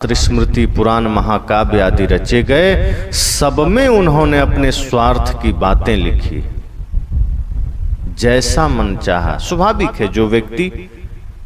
स्मृति पुराण महाकाव्य आदि रचे गए, सब में उन्होंने अपने स्वार्थ की बातें लिखी। जैसा मन चाहा, स्वाभाविक है, जो व्यक्ति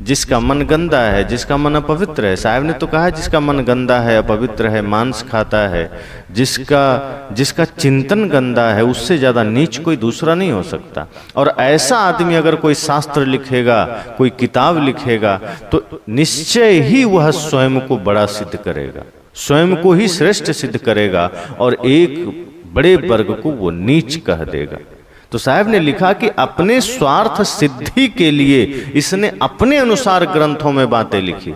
जिसका मन गंदा है, जिसका मन अपवित्र है, साहब ने तो कहा जिसका मन गंदा है, अपवित्र है, मांस खाता है, जिसका चिंतन गंदा है, उससे ज्यादा नीच कोई दूसरा नहीं हो सकता। और ऐसा आदमी अगर कोई शास्त्र लिखेगा, कोई किताब लिखेगा, तो निश्चय ही वह स्वयं को बड़ा सिद्ध करेगा, स्वयं को ही श्रेष्ठ सिद्ध करेगा और एक बड़े वर्ग को वो नीच कह देगा। तो साहब ने लिखा कि अपने स्वार्थ सिद्धि के लिए इसने अपने अनुसार ग्रंथों में बातें लिखी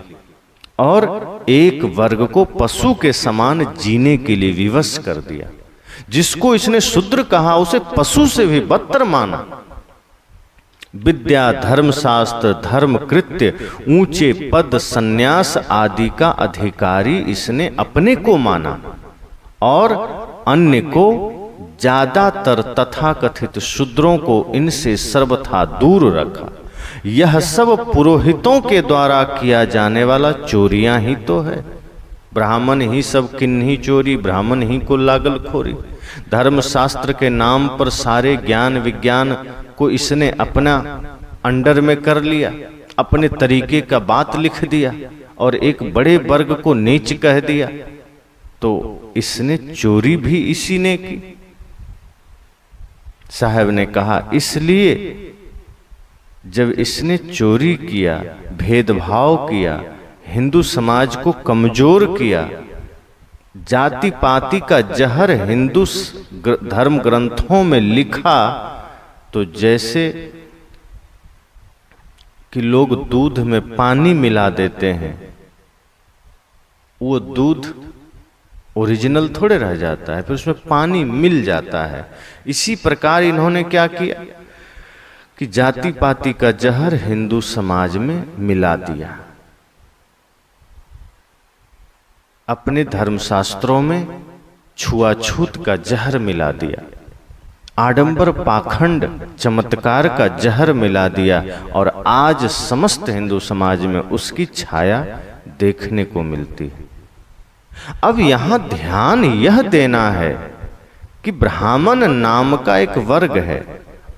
और एक वर्ग को पशु के समान जीने के लिए विवश कर दिया। जिसको इसने शूद्र कहा उसे पशु से भी बदतर माना। विद्या, धर्मशास्त्र, धर्म कृत्य, ऊंचे पद, संन्यास आदि का अधिकारी इसने अपने को माना और अन्य को, ज्यादातर तथाकथित शूद्रों को इनसे सर्वथा दूर रखा। यह सब पुरोहितों के द्वारा किया जाने वाला चोरियां ही तो है। ब्राह्मण ही सब किन्हीं चोरी, ब्राह्मण ही को लागल खोरी। धर्मशास्त्र के नाम पर सारे ज्ञान विज्ञान को इसने अपना अंडर में कर लिया, अपने तरीके का बात लिख दिया और एक बड़े वर्ग को नीच कह दिया। तो इसने चोरी भी इसी ने की। साहब ने कहा इसलिए जब इसने चोरी किया, भेदभाव किया, हिंदू समाज को कमजोर किया, जाति पाति का जहर हिंदू धर्म ग्रंथों में लिखा, तो जैसे कि लोग दूध में पानी मिला देते हैं, वो दूध ओरिजिनल थोड़े रह जाता है, फिर उसमें पानी मिल जाता है। इसी प्रकार इन्होंने क्या किया कि जाति पाति का जहर हिंदू समाज में मिला दिया। अपने धर्मशास्त्रों में छुआछूत का जहर मिला दिया, आडंबर पाखंड चमत्कार का जहर मिला दिया और आज समस्त हिंदू समाज में उसकी छाया देखने को मिलती है। अब यहां ध्यान यह देना है कि ब्राह्मण नाम का एक वर्ग है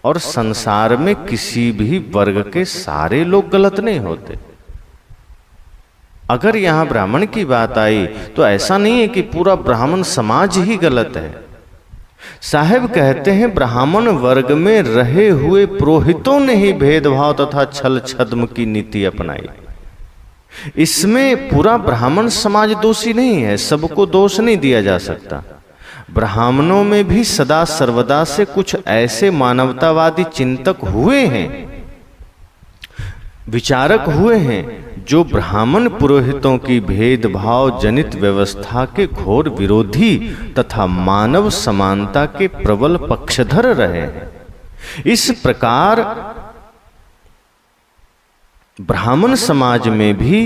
और संसार में किसी भी वर्ग के सारे लोग गलत नहीं होते। अगर यहां ब्राह्मण की बात आई तो ऐसा नहीं है कि पूरा ब्राह्मण समाज ही गलत है। साहब कहते हैं ब्राह्मण वर्ग में रहे हुए पुरोहितों ने ही भेदभाव तथा छल छद्म की नीति अपनाई। इसमें पूरा ब्राह्मण समाज दोषी नहीं है, सबको दोष नहीं दिया जा सकता। ब्राह्मणों में भी सदा सर्वदा से कुछ ऐसे मानवतावादी चिंतक हुए हैं, विचारक हुए हैं, जो ब्राह्मण पुरोहितों की भेदभाव जनित व्यवस्था के घोर विरोधी तथा मानव समानता के प्रबल पक्षधर रहे हैं। इस प्रकार ब्राह्मण समाज में भी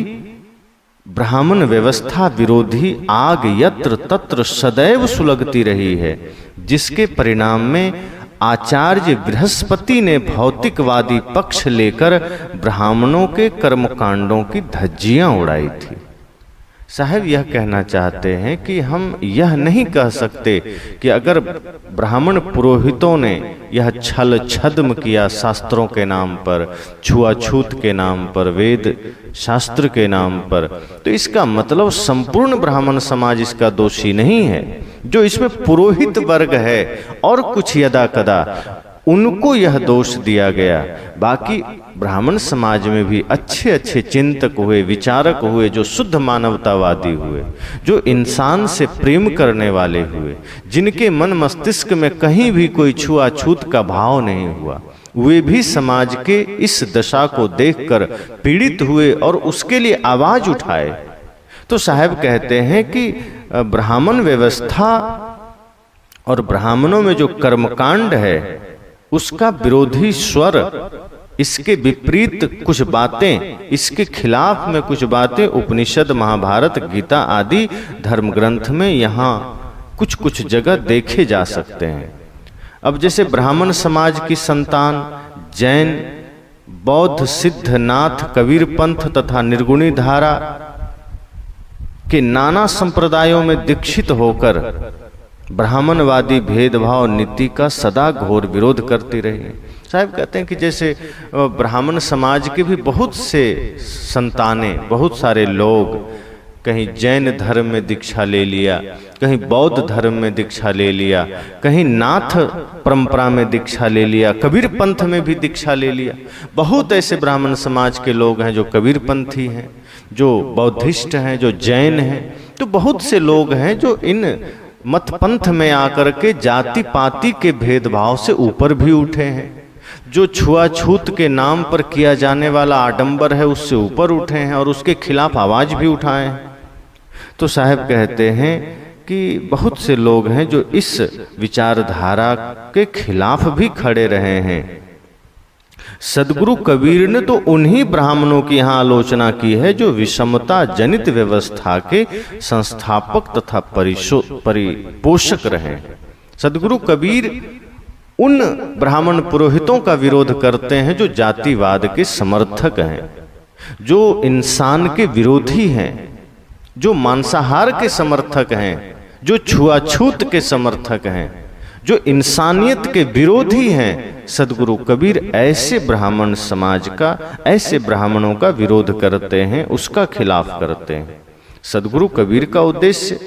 ब्राह्मण व्यवस्था विरोधी आग यत्र तत्र सदैव सुलगती रही है, जिसके परिणाम में आचार्य बृहस्पति ने भौतिकवादी पक्ष लेकर ब्राह्मणों के कर्मकांडों की धज्जियां उड़ाई थी। साहब यह कहना चाहते हैं कि हम यह नहीं कह सकते कि अगर ब्राह्मण पुरोहितों ने यह छल छद्म किया शास्त्रों के नाम पर, छुआछूत के नाम पर, वेद शास्त्र के नाम पर, तो इसका मतलब संपूर्ण ब्राह्मण समाज इसका दोषी नहीं है। जो इसमें पुरोहित वर्ग है और कुछ यदा कदा उनको यह दोष दिया गया। बाकी ब्राह्मण समाज में भी अच्छे अच्छे चिंतक हुए, विचारक हुए, जो शुद्ध मानवतावादी हुए, जो इंसान से प्रेम करने वाले हुए, जिनके मन मस्तिष्क में कहीं भी कोई छुआछूत का भाव नहीं हुआ, वे भी समाज के इस दशा को देखकर पीड़ित हुए और उसके लिए आवाज उठाए। तो साहब कहते हैं कि ब्राह्मण व्यवस्था और ब्राह्मणों में जो कर्मकांड है उसका विरोधी स्वर, इसके विपरीत कुछ बातें, इसके खिलाफ में कुछ बातें उपनिषद, महाभारत, गीता आदि धर्म ग्रंथ में यहाँ कुछ कुछ जगह देखे जा सकते हैं। अब जैसे ब्राह्मण समाज की संतान जैन, बौद्ध, सिद्धनाथ, कबीर पंथ तथा निर्गुणी धारा के नाना संप्रदायों में दीक्षित होकर ब्राह्मणवादी भेदभाव नीति का सदा घोर विरोध करती रही। साहब कहते हैं कि जैसे ब्राह्मण समाज के भी बहुत से संतानें, बहुत सारे लोग कहीं जैन धर्म में दीक्षा ले लिया, कहीं बौद्ध धर्म में दीक्षा ले लिया, कहीं नाथ परंपरा में दीक्षा ले लिया, कबीर पंथ में भी दीक्षा ले लिया। बहुत ऐसे ब्राह्मण समाज के लोग हैं जो कबीर पंथी हैं, जो बौद्धिस्ट हैं, जो जैन हैं। तो बहुत से लोग हैं जो इन मत पंथ में आकर के जाति पाति के भेदभाव से ऊपर भी उठे हैं, जो छुआछूत के नाम पर किया जाने वाला आडंबर है उससे ऊपर उठे हैं और उसके खिलाफ आवाज भी उठाए हैं। तो साहब कहते हैं कि बहुत से लोग हैं जो इस विचारधारा के खिलाफ भी खड़े रहे हैं। सदगुरु कबीर ने तो उन्हीं ब्राह्मणों की यहाँ आलोचना की है जो विषमता जनित व्यवस्था के संस्थापक तथा परिपोषक रहे। सदगुरु कबीर उन ब्राह्मण पुरोहितों का विरोध करते हैं जो जातिवाद के समर्थक हैं, जो इंसान के विरोधी हैं, जो मांसाहार के समर्थक हैं, जो छुआछूत के समर्थक हैं, जो इंसानियत के विरोधी हैं। सदगुरु कबीर ऐसे ब्राह्मण समाज का, ऐसे ब्राह्मणों का विरोध करते हैं, उसका खिलाफ करते हैं। सदगुरु कबीर का उद्देश्य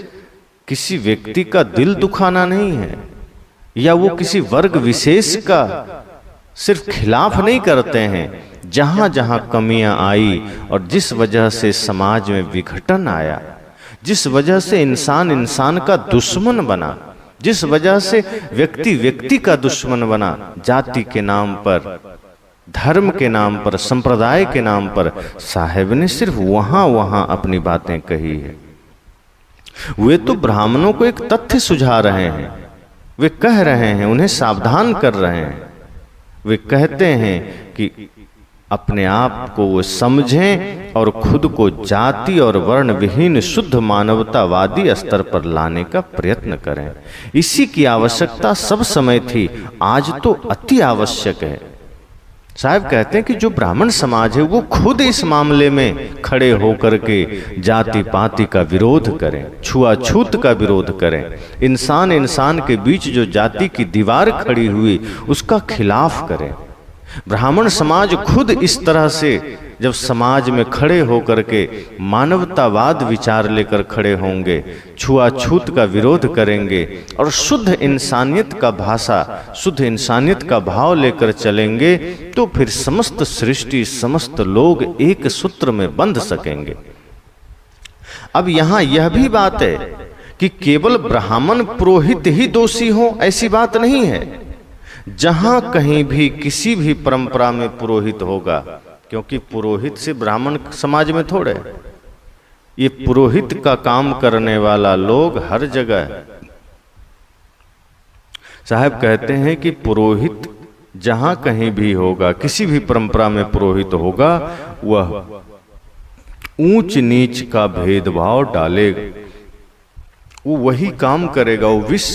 किसी व्यक्ति का दिल दुखाना नहीं है, या वो किसी वर्ग विशेष का सिर्फ खिलाफ नहीं करते हैं। जहां जहां कमियां आई और जिस वजह से समाज में विघटन आया, जिस वजह से इंसान इंसान का दुश्मन बना, जिस वजह से व्यक्ति व्यक्ति का दुश्मन बना, जाति के नाम पर, धर्म के नाम पर, संप्रदाय के नाम पर, साहेब ने सिर्फ वहां अपनी बातें कही है। वे तो ब्राह्मणों को एक तथ्य सुझा रहे हैं, वे कह रहे हैं, उन्हें सावधान कर रहे हैं। वे कहते हैं कि अपने आप को वो समझें और खुद को जाति और वर्ण विहीन शुद्ध मानवतावादी स्तर पर लाने का प्रयत्न करें। इसी की आवश्यकता सब समय थी, आज तो अति आवश्यक है। साहब कहते हैं कि जो ब्राह्मण समाज है वो खुद इस मामले में खड़े होकर के जाति पाति का विरोध करें, छुआछूत का विरोध करें। इंसान इंसान के बीच जो जाति की दीवार खड़ी हुई उसका खिलाफ करें। ब्राह्मण समाज खुद इस तरह से जब समाज में खड़े होकर के मानवतावाद विचार लेकर खड़े होंगे, छुआछूत का विरोध करेंगे और शुद्ध इंसानियत का भाषा, शुद्ध इंसानियत का भाव लेकर चलेंगे, तो फिर समस्त सृष्टि, समस्त लोग एक सूत्र में बंध सकेंगे। अब यहां यह भी बात है कि केवल ब्राह्मण पुरोहित ही दोषी हो, ऐसी बात नहीं है। जहां कहीं भी किसी भी परंपरा में पुरोहित होगा, क्योंकि पुरोहित से ब्राह्मण समाज में थोड़े, ये पुरोहित का काम करने वाला लोग हर जगह है। साहब कहते हैं कि पुरोहित जहां कहीं भी होगा, किसी भी परंपरा में पुरोहित होगा, वह ऊंच नीच का भेदभाव डालेगा, वो वही काम करेगा, वो विष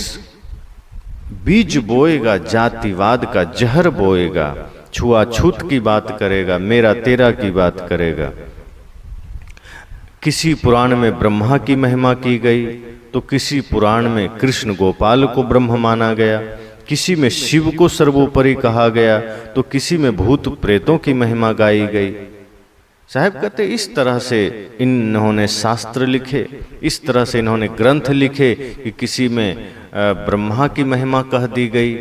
बीज बोएगा, जातिवाद का जहर बोएगा, छुआछूत की बात करेगा, मेरा तेरा की बात करेगा। किसी पुराण में ब्रह्मा की महिमा की गई तो किसी पुराण में कृष्ण गोपाल को ब्रह्म माना गया, किसी में शिव को सर्वोपरि कहा गया तो किसी में भूत प्रेतों की महिमा गाई गई। साहब कहते इस तरह से इन्होंने शास्त्र लिखे, इस तरह से इन्होंने ग्रंथ लिखे कि किसी में ब्रह्मा की महिमा कह दी गई,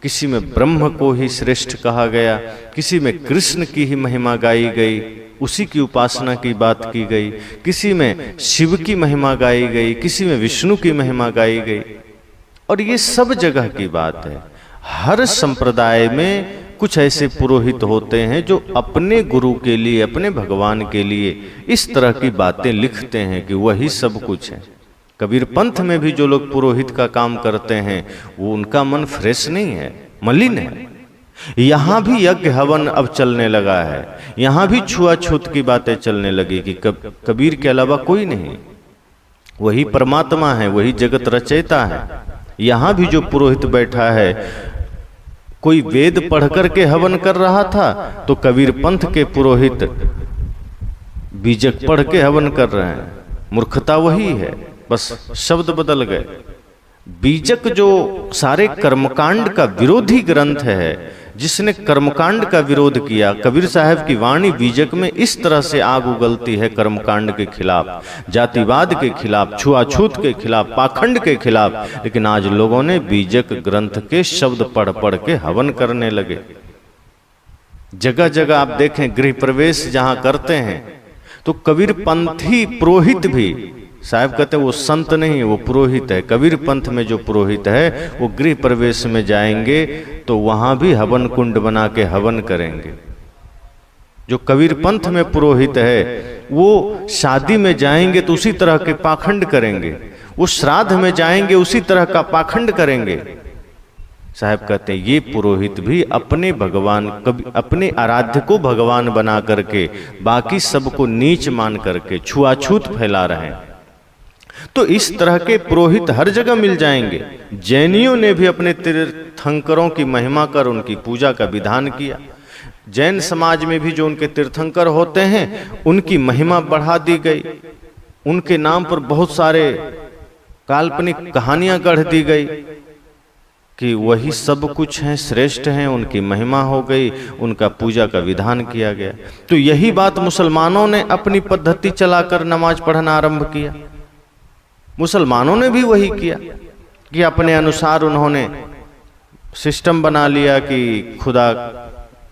किसी में ब्रह्म को ही श्रेष्ठ कहा गया, किसी में कृष्ण की ही महिमा गाई गई, उसी की उपासना की बात की गई, किसी में शिव की महिमा गाई गई, किसी में विष्णु की महिमा गाई गई। और ये सब जगह की बात है। हर संप्रदाय में कुछ ऐसे पुरोहित होते हैं जो अपने गुरु के लिए, अपने भगवान के लिए इस तरह की बातें लिखते हैं कि वही सब कुछ है। कबीर पंथ में भी जो लोग पुरोहित का काम करते हैं वो उनका मन फ्रेश नहीं है, मलिन है। यहाँ भी यज्ञ हवन अब चलने लगा है, यहाँ भी छुआछूत की बातें चलने लगी कि कबीर के अलावा कोई नहीं, वही परमात्मा है, वही जगत रचयिता है। यहाँ भी जो पुरोहित बैठा है, कोई वेद पढ़ करके हवन कर रहा था तो कबीर पंथ के पुरोहित बीजक पढ़ के हवन कर रहे हैं। मूर्खता वही है, बस शब्द बदल गए। बीजक जो सारे कर्मकांड का विरोधी ग्रंथ है, जिसने कर्मकांड का विरोध किया, कबीर साहब की वाणी बीजक में इस तरह से आग उगलती है कर्मकांड के खिलाफ, जातिवाद के खिलाफ, छुआछूत के खिलाफ, पाखंड के खिलाफ। लेकिन आज लोगों ने बीजक ग्रंथ के शब्द पढ़ पढ़ के हवन करने लगे। जगह जगह आप देखें गृह प्रवेश जहां करते हैं तो कबीर पंथी पुरोहित भी, साहब कहते हैं वो संत नहीं, वो पुरोहित है। कबीर पंथ में जो पुरोहित है वो गृह प्रवेश में जाएंगे तो वहां भी हवन कुंड बना के हवन करेंगे। जो कबीर पंथ में पुरोहित है वो शादी में जाएंगे तो उसी तरह के पाखंड करेंगे, वो श्राद्ध में जाएंगे उसी तरह का पाखंड करेंगे। साहब कहते हैं ये पुरोहित भी अपने भगवान, कभी अपने आराध्य को भगवान बना करके बाकी सबको नीच मान करके छुआछूत फैला रहे हैं। तो इस तरह के पुरोहित हर जगह मिल जाएंगे। जैनियों ने भी अपने तीर्थंकरों की महिमा कर उनकी पूजा का विधान किया। जैन समाज में भी जो उनके तीर्थंकर होते हैं उनकी महिमा बढ़ा दी गई, उनके नाम पर बहुत सारे काल्पनिक कहानियां गढ़ दी गई कि वही सब कुछ हैं, श्रेष्ठ हैं, उनकी महिमा हो गई, उनका पूजा का विधान किया गया। तो यही बात मुसलमानों ने अपनी पद्धति चलाकर नमाज पढ़ना आरंभ किया। मुसलमानों ने भी वही किया कि अपने अनुसार उन्होंने सिस्टम बना लिया कि खुदा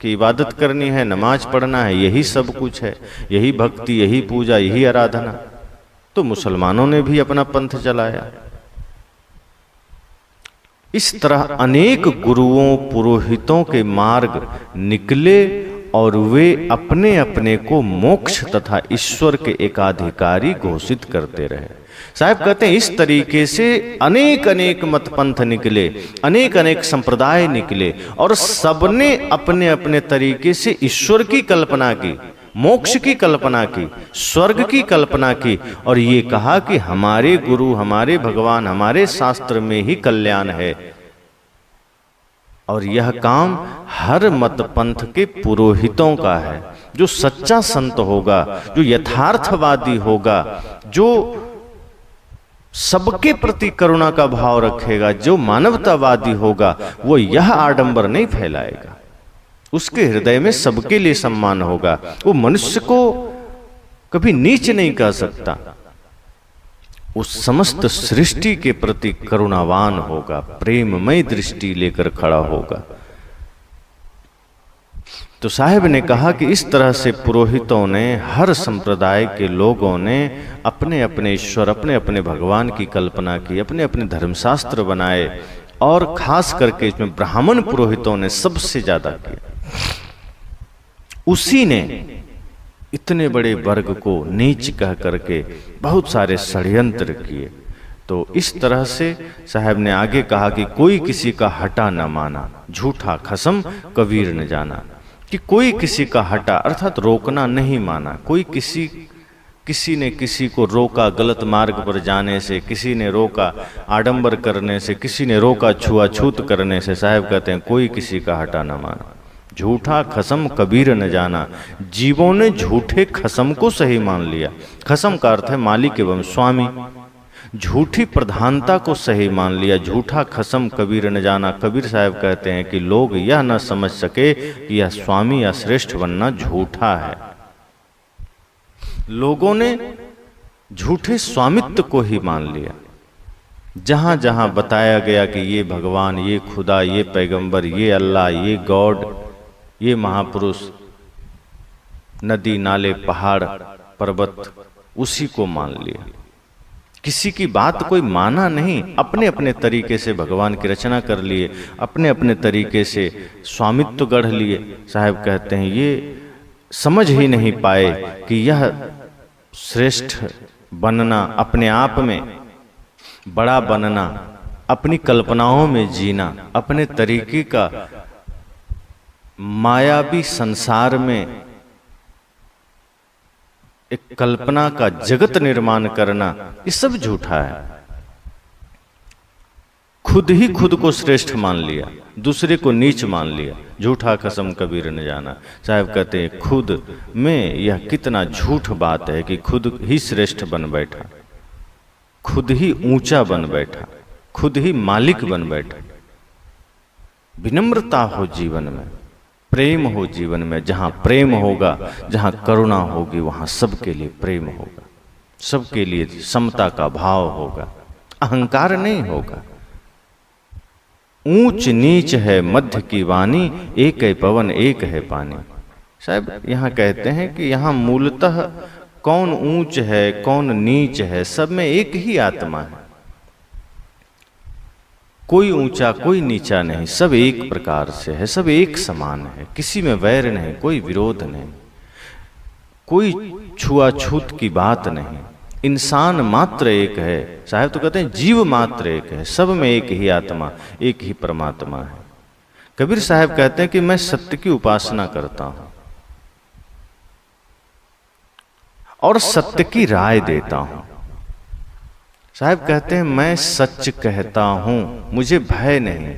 की इबादत करनी है, नमाज पढ़ना है, यही सब कुछ है, यही भक्ति, यही पूजा, यही आराधना। तो मुसलमानों ने भी अपना पंथ चलाया। इस तरह अनेक गुरुओं पुरोहितों के मार्ग निकले और वे अपने अपने को मोक्ष तथा ईश्वर के एकाधिकारी घोषित करते रहे। साहब कहते हैं इस तरीके से अनेक अनेक मत पंथ निकले, अनेक अनेक संप्रदाय निकले और सबने अपने अपने तरीके से ईश्वर की कल्पना की, मोक्ष की कल्पना की, स्वर्ग की कल्पना की और ये कहा कि हमारे गुरु, हमारे भगवान, हमारे शास्त्र में ही कल्याण है। और यह काम हर मत पंथ के पुरोहितों का है। जो सच्चा संत होगा, जो यथार्थवादी होगा, जो सबके प्रति करुणा का भाव रखेगा, जो मानवतावादी होगा, वो यह आडंबर नहीं फैलाएगा। उसके हृदय में सबके लिए सम्मान होगा। वो मनुष्य को कभी नीच नहीं कह सकता। उस समस्त सृष्टि के प्रति करुणावान होगा, प्रेममय दृष्टि लेकर खड़ा होगा। तो साहब ने कहा कि इस तरह से पुरोहितों ने, हर संप्रदाय के लोगों ने अपने अपने ईश्वर, अपने अपने भगवान की कल्पना की, अपने अपने धर्मशास्त्र बनाए और खास करके इसमें ब्राह्मण पुरोहितों ने सबसे ज्यादा किया। उसी ने इतने बड़े वर्ग को नीच कह करके बहुत सारे षड्यंत्र किए। तो इस तरह से साहब ने आगे कहा कि कोई किसी का हटा न माना, झूठा खसम कबीर न जाना। कि कोई किसी का हटा अर्थात रोकना नहीं माना। कोई किसी ने किसी को रोका गलत मार्ग पर जाने से, किसी ने रोका आडंबर करने से, किसी ने रोका छुआछूत करने से। साहब कहते हैं कोई किसी का हटा न माना, झूठा खसम कबीर न जाना। जीवों ने झूठे खसम को सही मान लिया। खसम का अर्थ है मालिक एवं स्वामी। झूठी प्रधानता को सही मान लिया। झूठा खसम कबीर न जाना। कबीर साहब कहते हैं कि लोग यह न समझ सके कि यह स्वामी या श्रेष्ठ बनना झूठा है। लोगों ने झूठे स्वामित्व को ही मान लिया। जहां जहां बताया गया कि ये भगवान, ये खुदा, ये पैगंबर, ये अल्लाह, ये गॉड, ये महापुरुष, नदी नाले पहाड़ पर्वत, उसी को मान लिया। किसी की बात कोई माना नहीं। अपने अपने तरीके से भगवान की रचना कर लिए, अपने अपने तरीके से स्वामित्व गढ़ लिए। साहब कहते हैं ये समझ ही नहीं पाए कि यह श्रेष्ठ बनना, अपने आप में बड़ा बनना, अपनी कल्पनाओं में जीना, अपने तरीके का मायावी संसार में एक कल्पना का जगत निर्माण करना, ये सब झूठा है। खुद ही खुद को श्रेष्ठ मान लिया, दूसरे को नीच मान लिया। झूठा कसम कबीर ने जाना। साहब कहते हैं खुद में यह कितना झूठ बात है कि खुद ही श्रेष्ठ बन बैठा, खुद ही ऊंचा बन बैठा, खुद ही मालिक बन बैठा। विनम्रता हो जीवन में, प्रेम हो जीवन में। जहां प्रेम होगा, जहां करुणा होगी, वहां सबके लिए प्रेम होगा, सबके लिए समता का भाव होगा, अहंकार नहीं होगा। ऊंच नीच है मध्य की वाणी, एक है पवन एक है पानी। साहब यहाँ कहते हैं कि यहाँ मूलतः कौन ऊंच है कौन नीच है, सब में एक ही आत्मा है। कोई ऊंचा कोई नीचा नहीं, सब एक प्रकार से है, सब एक समान है, किसी में वैर नहीं, कोई विरोध नहीं, कोई छुआछूत की बात नहीं। इंसान मात्र एक है। साहब तो कहते हैं जीव मात्र एक है, सब में एक ही आत्मा, एक ही परमात्मा है। कबीर साहब कहते हैं कि मैं सत्य की उपासना करता हूं और सत्य की राय देता हूं। साहब कहते हैं मैं सच कहता हूं, मुझे भय नहीं,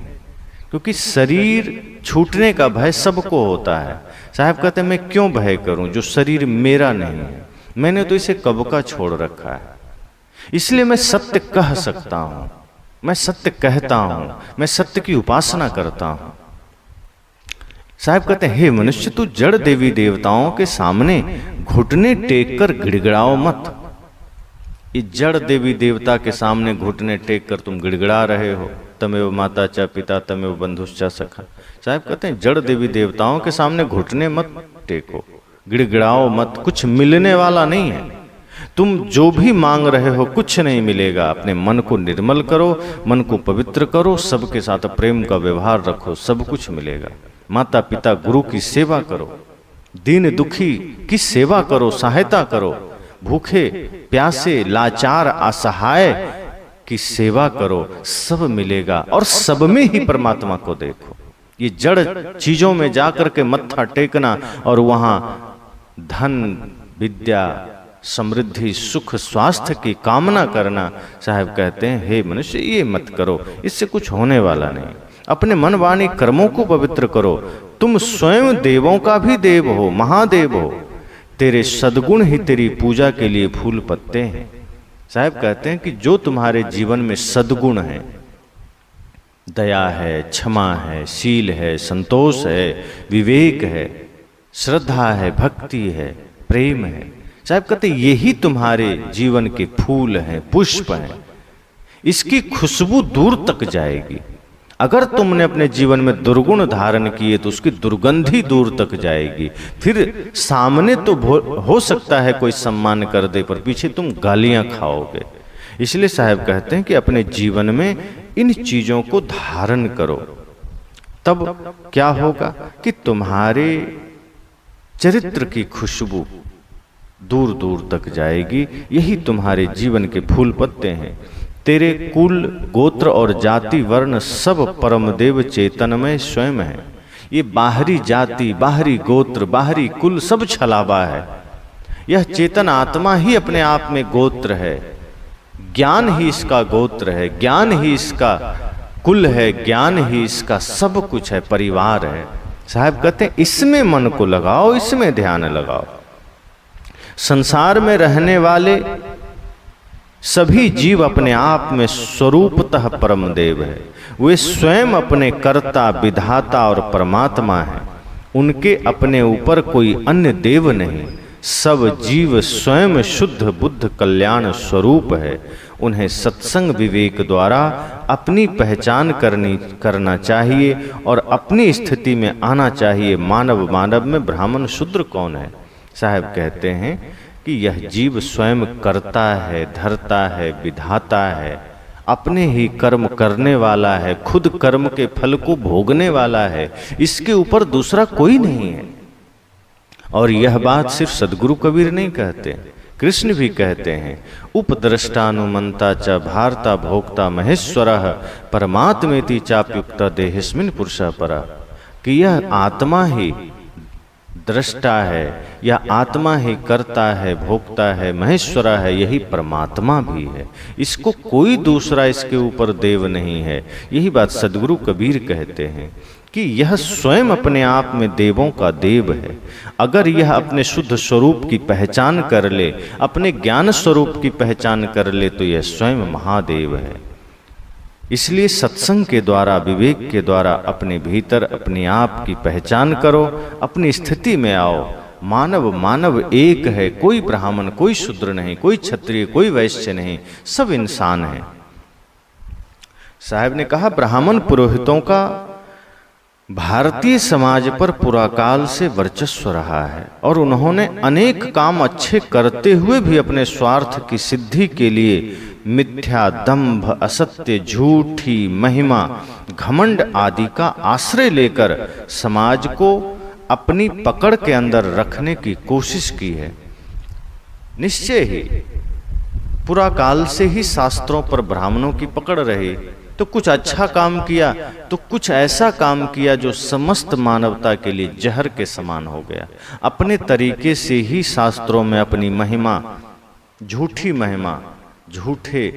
क्योंकि शरीर छूटने का भय सबको होता है। साहब कहते हैं मैं क्यों भय करूं जो शरीर मेरा नहीं है, मैंने तो इसे कब का छोड़ रखा है, इसलिए मैं सत्य कह सकता हूं, मैं सत्य कहता हूं, मैं सत्य की उपासना करता हूं। साहब कहते हैं हे मनुष्य, तू जड़ देवी देवताओं के सामने घुटने टेक कर गिड़गिड़ाओ मत। ये जड़ देवी देवता के सामने घुटने टेक कर तुम गिड़गिड़ा रहे हो। तमेव माता च पिता तमेव बंधुश्च सखा। साहब कहते हैं जड़ देवी देवताओं के सामने घुटने मत टेको, गिड़गिड़ाओ मत, कुछ मिलने वाला नहीं है। तुम जो भी मांग रहे हो कुछ नहीं मिलेगा। अपने मन को निर्मल करो, मन को पवित्र करो, सबके साथ प्रेम का व्यवहार रखो, सब कुछ मिलेगा। माता पिता गुरु की सेवा करो, दीन दुखी की सेवा करो, सहायता करो, भूखे प्यासे लाचार असहाय की सेवा करो, सब मिलेगा। और सब में ही परमात्मा को देखो। ये जड़ चीजों में जाकर के मत्था टेकना और वहां धन विद्या समृद्धि सुख स्वास्थ्य की कामना करना, साहब कहते हैं हे मनुष्य ये मत करो, इससे कुछ होने वाला नहीं। अपने मन वाणी कर्मों को पवित्र करो। तुम स्वयं देवों का भी देव हो, महादेव हो। तेरे सद्गुण ही तेरी पूजा के लिए फूल पत्ते हैं। साहब कहते हैं कि जो तुम्हारे जीवन में सद्गुण है, दया है, क्षमा है, शील है, संतोष है, विवेक है, श्रद्धा है, भक्ति है, प्रेम है, साहब कहते यही तुम्हारे जीवन के फूल हैं, पुष्प हैं। इसकी खुशबू दूर तक जाएगी। अगर तुमने अपने जीवन में दुर्गुण धारण किए तो उसकी दुर्गंधी दूर तक जाएगी। फिर सामने तो हो सकता है कोई सम्मान कर दे, पर पीछे तुम गालियां खाओगे। इसलिए साहब कहते हैं कि अपने जीवन में इन चीजों को धारण करो, तब क्या होगा कि तुम्हारे चरित्र की खुशबू दूर दूर तक जाएगी। यही तुम्हारे जीवन के फूल पत्ते हैं। तेरे कुल गोत्र और जाति वर्ण सब परमदेव चेतनमय स्वयं है। ये बाहरी जाति, बाहरी गोत्र, बाहरी कुल सब छलावा है। यह चेतन आत्मा ही अपने आप में गोत्र है। ज्ञान ही इसका गोत्र है, ज्ञान ही इसका कुल है, ज्ञान ही इसका सब कुछ है, परिवार है। साहब कहते हैं इसमें मन को लगाओ, इसमें ध्यान लगाओ। संसार में रहने वाले सभी जीव अपने आप में स्वरूपतः परम देव है। वे स्वयं अपने कर्ता, विधाता और परमात्मा हैं। उनके अपने ऊपर कोई अन्य देव नहीं। सब जीव स्वयं शुद्ध बुद्ध कल्याण स्वरूप है। उन्हें सत्संग विवेक द्वारा अपनी पहचान करना चाहिए और अपनी स्थिति में आना चाहिए। मानव में ब्राह्मण शूद्र कौन है? साहब कहते हैं कि यह जीव स्वयं करता है, धरता है, विधाता है, अपने ही कर्म करने वाला है, खुद कर्म के फल को भोगने वाला है। इसके ऊपर दूसरा कोई नहीं है। और यह बात सिर्फ सदगुरु कबीर नहीं कहते, कृष्ण भी कहते हैं। उपद्रष्टानुमंता च भारता भोक्ता महेश्वरः परमात्मेति चाप्युक्ता देहेस्मिन् पुरुषः परः। कि यह आत्मा ही दृष्टा है, यह आत्मा ही करता है, भोगता है, महेश्वरा है, यही परमात्मा भी है। इसको कोई दूसरा इसके ऊपर देव नहीं है। यही बात सद्गुरु कबीर कहते हैं कि यह स्वयं अपने आप में देवों का देव है। अगर यह अपने शुद्ध स्वरूप की पहचान कर ले, अपने ज्ञान स्वरूप की पहचान कर ले, तो यह स्वयं महादेव है। इसलिए सत्संग के द्वारा, विवेक के द्वारा अपने भीतर अपने आप की पहचान करो, अपनी स्थिति में आओ। मानव मानव एक है, कोई ब्राह्मण, कोई शूद्र नहीं, कोई क्षत्रिय, कोई वैश्य नहीं, सब इंसान है। साहब ने कहा ब्राह्मण पुरोहितों का भारतीय समाज पर पूरा काल से वर्चस्व रहा है और उन्होंने अनेक काम अच्छे करते हुए भी अपने स्वार्थ की सिद्धि के लिए मिथ्या, दंभ, असत्य, झूठी महिमा, घमंड आदि का आश्रय लेकर समाज को अपनी पकड़ के अंदर रखने की कोशिश की है। निश्चय ही पूरा काल से ही शास्त्रों पर ब्राह्मणों की पकड़ रही, तो कुछ अच्छा काम किया, तो कुछ ऐसा काम किया जो समस्त मानवता के लिए जहर के समान हो गया। अपने तरीके से ही शास्त्रों में अपनी महिमा, झूठी महिमा, झूठे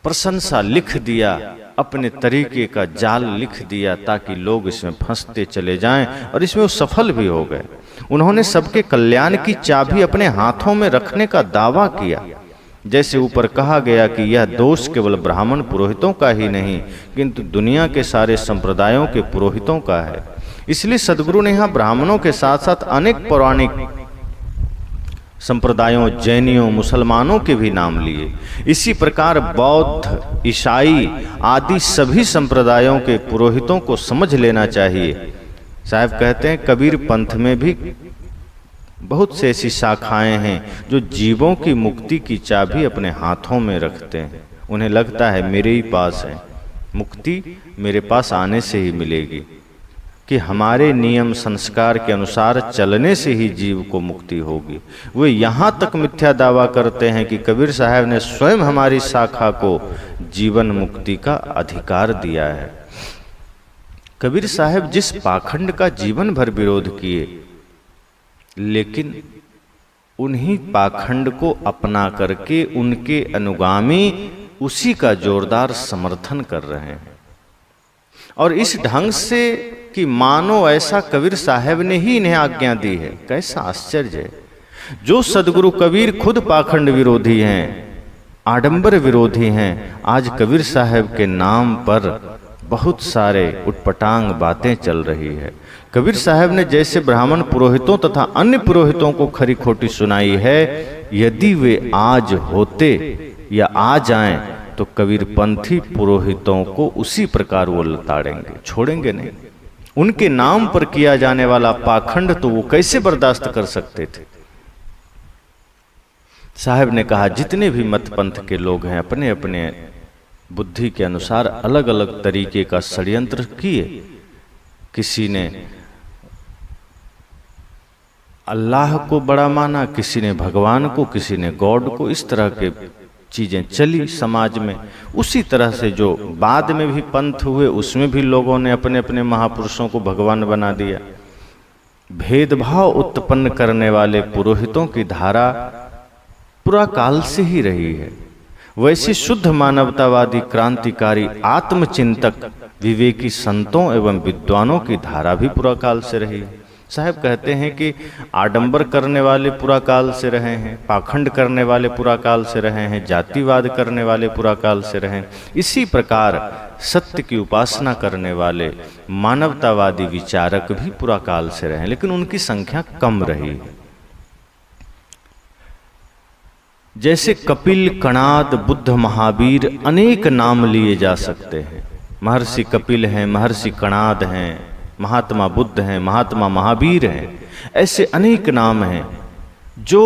प्रशंसा लिख दिया, अपने तरीके का जाल लिख दिया ताकि लोग इसमें फंसते चले जाएं, और इसमें वो सफल भी हो गए। उन्होंने सबके कल्याण की चाबी अपने हाथों में रखने का दावा किया। जैसे ऊपर कहा गया कि यह दोष केवल ब्राह्मण पुरोहितों का ही नहीं, किंतु दुनिया के सारे संप्रदायों के पुरोहितों का है। इसलिए सद्गुरु ने यहाँ ब्राह्मणों के साथ साथ अनेक पौराणिक संप्रदायों, जैनियों, मुसलमानों के भी नाम लिए। इसी प्रकार बौद्ध, ईसाई आदि सभी संप्रदायों के पुरोहितों को समझ लेना चाहिए। साहब कहते हैं कबीर पंथ में भी बहुत से ऐसी शाखाएं हैं जो जीवों की मुक्ति की चाबी अपने हाथों में रखते हैं। उन्हें लगता है मेरे ही पास है, मुक्ति मेरे पास आने से ही मिलेगी, कि हमारे नियम संस्कार के अनुसार चलने से ही जीव को मुक्ति होगी। वे यहाँ तक मिथ्या दावा करते हैं कि कबीर साहब ने स्वयं हमारी शाखा को जीवन मुक्ति का अधिकार दिया है। कबीर साहब जिस पाखंड का जीवन भर विरोध किए, लेकिन उन्हीं पाखंड को अपना करके उनके अनुगामी उसी का जोरदार समर्थन कर रहे हैं। और इस ढंग से कि मानो ऐसा कबीर साहब ने ही इन्हें आज्ञा दी है। कैसा आश्चर्य है! जो सदगुरु कबीर खुद पाखंड विरोधी हैं, आडंबर विरोधी हैं, आज कबीर साहब के नाम पर बहुत सारे उटपटांग बातें चल रही है। कबीर साहब ने जैसे ब्राह्मण पुरोहितों तथा अन्य पुरोहितों को खरी खोटी सुनाई है, यदि वे आज होते या आ जाएं तो कबीर पंथी पुरोहितों को उसी प्रकार वो लताड़ेंगे, छोड़ेंगे नहीं। उनके नाम पर किया जाने वाला पाखंड तो वो कैसे बर्दाश्त कर सकते थे। साहब ने कहा जितने भी मत पंथ के लोग हैं अपने अपने बुद्धि के अनुसार अलग अलग तरीके का षड्यंत्र किए। किसी ने अल्लाह को बड़ा माना, किसी ने भगवान को, किसी ने गॉड को, इस तरह के चीजें चली समाज में। उसी तरह से जो बाद में भी पंथ हुए उसमें भी लोगों ने अपने अपने महापुरुषों को भगवान बना दिया। भेदभाव उत्पन्न करने वाले पुरोहितों की धारा पूरा काल से ही रही है। वैसे शुद्ध मानवतावादी, क्रांतिकारी, आत्मचिंतक, विवेकी संतों एवं विद्वानों की धारा भी पूरा काल से रही है। साहब कहते हैं कि आडंबर करने वाले पूरा काल से रहे हैं, पाखंड करने वाले पूरा काल से रहे हैं, जातिवाद करने वाले पूरा काल से रहे हैं। इसी प्रकार सत्य की उपासना करने वाले मानवतावादी विचारक भी पूरा काल से रहे हैं, लेकिन उनकी संख्या कम रही है। जैसे कपिल, कणाद, बुद्ध, महावीर, अनेक नाम लिए जा सकते हैं। महर्षि कपिल हैं, महर्षि कणाद हैं, महात्मा बुद्ध हैं, महात्मा महावीर हैं। ऐसे अनेक नाम हैं जो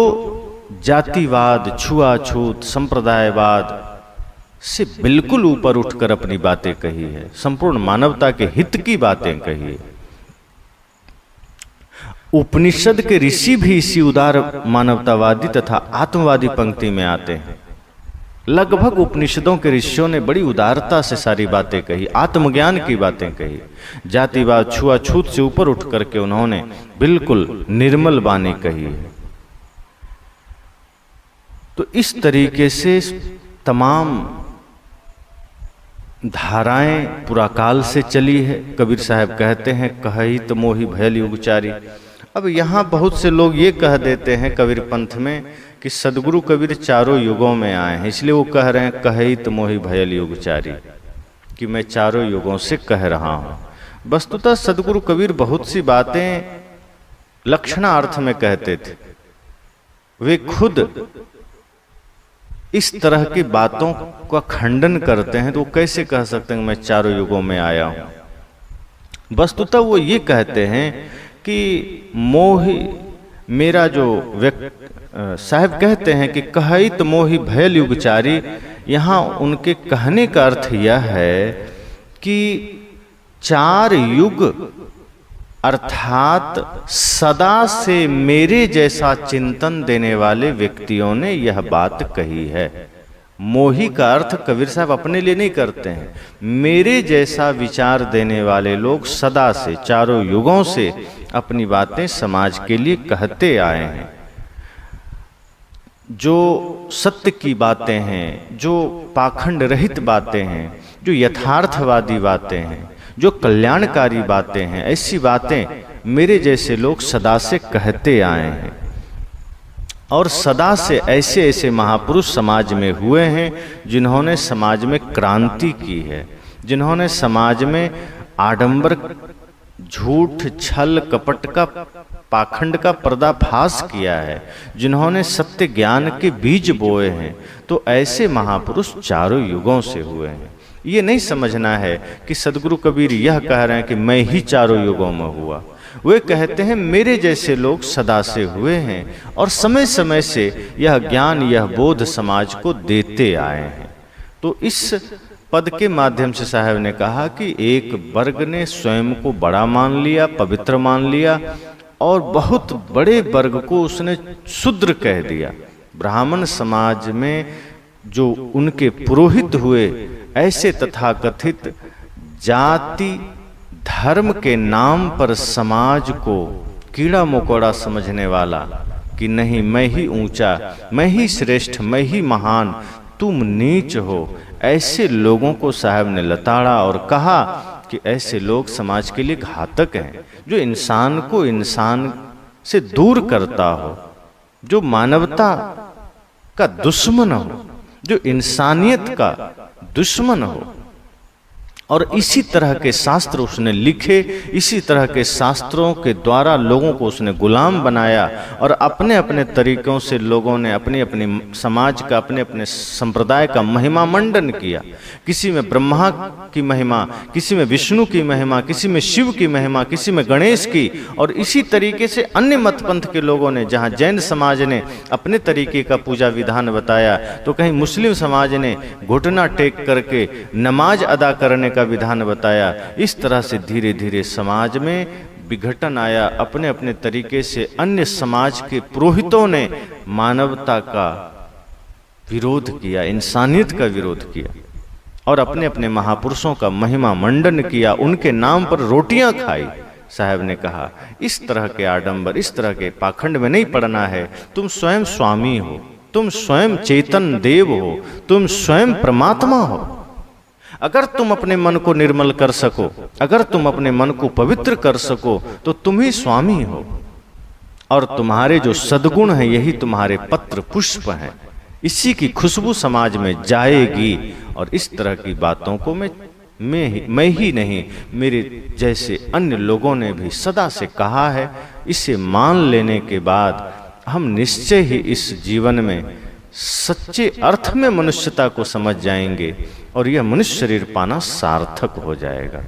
जातिवाद, छुआछूत, संप्रदायवाद से बिल्कुल ऊपर उठकर अपनी बातें कही है, संपूर्ण मानवता के हित की बातें कही है। उपनिषद के ऋषि भी इसी उदार मानवतावादी तथा आत्मवादी पंक्ति में आते हैं। लगभग उपनिषदों के ऋषियों ने बड़ी उदारता से सारी बातें कही, आत्मज्ञान की बातें कही। जातिवाद छुआछूत से ऊपर उठ करके उन्होंने बिल्कुल निर्मल वाणी कही है। तो इस तरीके से तमाम धाराएं पुराकाल से चली है। कबीर साहब कहते हैं कहित मोहि भयल युगचारी। अब यहाँ बहुत से लोग ये कह देते हैं कबीर पंथ में कि सदगुरु कबीर चारों युगों में आए हैं, इसलिए वो कह रहे हैं कहित मोहि भयल युगचारी, कि मैं चारों युगों से कह रहा हूँ। वस्तुतः सदगुरु कबीर बहुत सी बातें लक्षणार्थ में कहते थे। वे खुद इस तरह की बातों का खंडन करते हैं, तो वो कैसे कह सकते हैं मैं चारों युगों में आया हूं। वस्तुतः वो ये कहते हैं कि मोहि मेरा जो साहब कहते हैं कि कहित मोहि भयल युगचारी, यहाँ उनके कहने का अर्थ यह है कि 4 युग अर्थात सदा से मेरे जैसा चिंतन देने वाले व्यक्तियों ने यह बात कही है। मोही का अर्थ कबीर साहब अपने लिए नहीं करते हैं, मेरे जैसा विचार देने वाले लोग सदा से चारों युगों से अपनी बातें समाज के लिए कहते आए हैं। जो सत्य की बातें हैं, जो पाखंड रहित बातें हैं, जो यथार्थवादी बातें हैं, जो कल्याणकारी बातें हैं, ऐसी बातें मेरे जैसे लोग सदा से कहते आए हैं। और सदा से ऐसे ऐसे महापुरुष समाज में हुए हैं जिन्होंने समाज में क्रांति की है, जिन्होंने समाज में आडंबर, झूठ, छल, कपट का, पाखंड का पर्दाफाश किया है, जिन्होंने सत्य ज्ञान के बीज बोए हैं। तो ऐसे महापुरुष चारों युगों से हुए हैं। ये नहीं समझना है कि सदगुरु कबीर यह कह रहे हैं कि मैं ही चारों युगों में हुआ। वे कहते हैं मेरे जैसे लोग सदा से हुए हैं और समय समय से यह ज्ञान, यह बोध समाज को देते आए हैं। तो इस पद के माध्यम से साहब ने कहा कि एक वर्ग ने स्वयं को बड़ा मान लिया, पवित्र मान लिया, और बहुत बड़े वर्ग को उसने शूद्र कह दिया। ब्राह्मण समाज में जो उनके पुरोहित हुए, ऐसे तथाकथित जाति धर्म के नाम पर समाज को कीड़ा मकोड़ा समझने वाला कि नहीं मैं ही ऊंचा, मैं ही श्रेष्ठ, मैं ही महान, तुम नीच हो, ऐसे लोगों को साहब ने लताड़ा और कहा कि ऐसे लोग समाज के लिए घातक हैं। जो इंसान को इंसान से दूर करता हो, जो मानवता का दुश्मन हो, जो इंसानियत का दुश्मन हो। और इसी तरह के शास्त्र उसने लिखे, इसी तरह के शास्त्रों के द्वारा लोगों को उसने गुलाम बनाया और अपने अपने तरीकों से लोगों ने अपने अपने समाज का, अपने अपने संप्रदाय का महिमा मंडन किया। किसी में ब्रह्मा की महिमा, किसी में विष्णु की महिमा, किसी में शिव की महिमा, किसी में गणेश की। और इसी तरीके से अन्य मत पंथ के लोगों ने, जहाँ जैन समाज ने अपने तरीके का पूजा विधान बताया, तो कहीं मुस्लिम समाज ने घुटना टेक करके नमाज अदा करने का विधान बताया। इस तरह से धीरे धीरे समाज में विघटन आया। अपने अपने तरीके से अन्य समाज के पुरोहितों ने मानवता का विरोध किया, इंसानियत का विरोध किया और अपने अपने महापुरुषों का महिमा मंडन किया, उनके नाम पर रोटियां खाई। साहब ने कहा इस तरह के आडंबर, इस तरह के पाखंड में नहीं पड़ना है। तुम स्वयं स्वामी हो, तुम स्वयं चेतन देव हो, तुम स्वयं परमात्मा हो। अगर तुम अपने मन को निर्मल कर सको, अगर तुम अपने मन को पवित्र कर सको, तो तुम ही स्वामी हो। और तुम्हारे जो सद्गुण हैं यही तुम्हारे पत्र पुष्प हैं, इसी की खुशबू समाज में जाएगी। और इस तरह की बातों को मैं ही नहीं, मेरे जैसे अन्य लोगों ने भी सदा से कहा है। इसे मान लेने के बाद हम निश्चय ही इस जीवन में सच्चे अर्थ में मनुष्यता को समझ जाएंगे और यह मनुष्य शरीर पाना सार्थक हो जाएगा।